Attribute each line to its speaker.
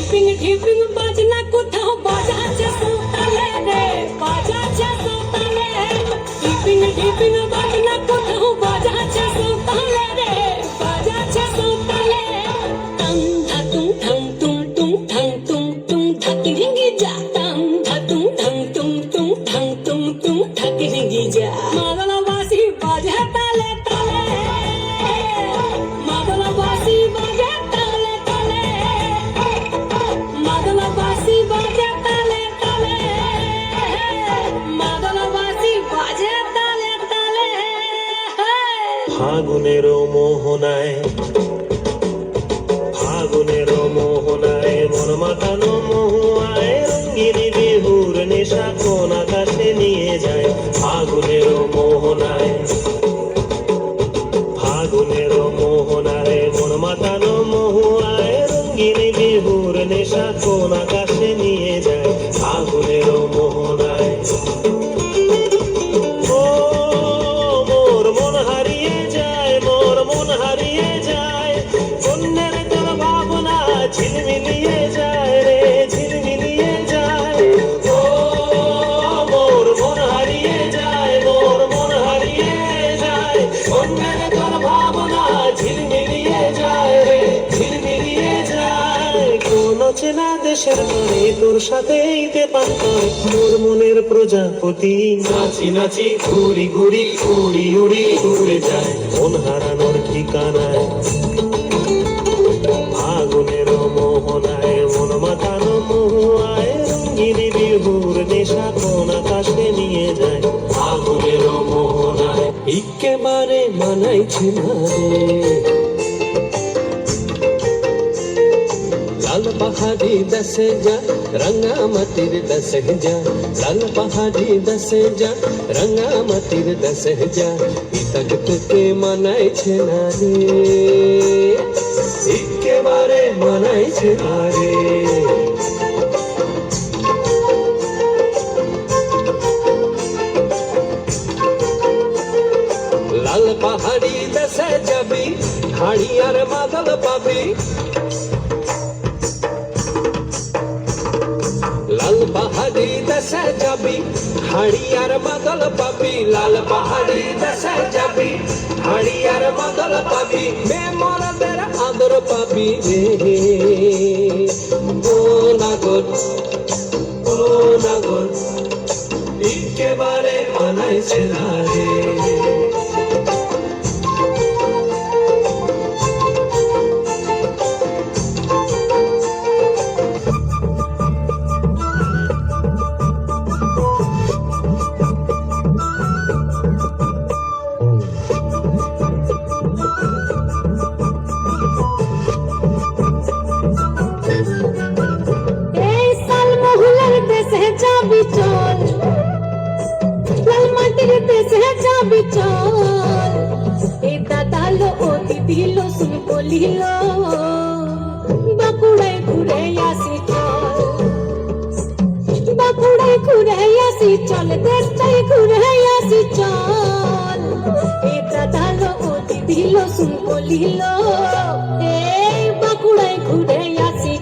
Speaker 1: ঢিপিং ঢিপিং বাজনা কোথাও বাজাচ্ছে সুতালে রে, বাজাচ্ছে সুতালে। ঢিপিং ঢিপিং বাজনা কোথাও বাজাচ্ছে সুতালে রে, বাজাচ্ছে সুতালে। টং ধাতুং ঠং তুং তুং ঠং তুং তুং ধাকি রিঙ্গি যা, টং ধাতুং ঠং তুং তুং ঠং তুং তুং ধাকি রিঙ্গি যা। মাদলা বাসি বাজে তালে তালে, মাদলা বাসি বাজে তালে তালে, মাদলা বাসি বাজে তালে তালে, মাদলা বাসি বাজে তালে তালে।
Speaker 2: ফাগুনের মোহনায়, ফাগুনের মোহনায় মন মাতানো মহুয়ায় রঙ্গিনী বিহুর নেশা কোন আকাশে নিয়ে যায়। ফাগুনের মোহনায়, ফাগুনের মোহনায় মন মাতানো মহুয়ায় রঙ্গিনী বিহুর নেশা কোন আকাশে নিয়ে যায়। ফাগুনের মোহনায় ও মোর মন হারিয়ে যায়, মোর মন হারিয়ে যায়। অন্যের তোর ভাবনা ঝিলমিলিয়ে যায় রে, ঝিলমিলিয়ে যায়। ও মোর মন হারিয়ে যায়, মোর মন হারিয়ে যায়। অন্যের তোর ভাবনা ঝিলমিলিয়ে যায় রে, ঝিলমিলিয়ে যায়। কোন চেনা দেশের তরে তোর সাথে ঈদে পান করে মোর মনের প্রজাপতি নাচি নাচি ঘুরি ঘুরি উড়ি উড়ি উড়ে যায় মন হারানোর ঠিকানায়। ফাগুনের মোহনায় মন মাতানো মহুয়ায় রঙ্গিনী বিহুর নেশা কোন আকাশে নিয়ে যায়। ফাগুনের মোহনায় একেবারে মানাইছে না রে, লাল পাহাড়ি দশে যা রঙ্গামাটির দশে যা, লাল পাহাড়ি দশে যা রঙ্গামাটির দশে যা। ইতক তোকে মানাইছে না রে, একেবারে মানাইছে না রে। লাল পাহাড়ি দশে যাবি হাড়ি আর বাদল পাবি, লাল পাহাড়ি দেশে যাবি হাড়ি আর বাদল পাবি, লাল পাহাড়ি দেশে যাবি হাড়ি আর বাদল পাবি। বেমরদের আদর পাবি রে, ও নাগর ও নাগর একেবারে মানাইছে না রে।
Speaker 1: এই সালমহুলের দেশে যাবি চল, লাল মাটির দেশে যাবি চল। এই দাদালো ও দিদিলো শুন বলিল, বাঁকুড়ায় ঘুরে আসি চল, বাঁকুড়ায় ঘুরে আসি চল, দেশটাই ঘুরে আসি চল। এই দাদালো ও দিদিলো শুন বলিল, এই বাঁকুড়ায় ঘুরে আসি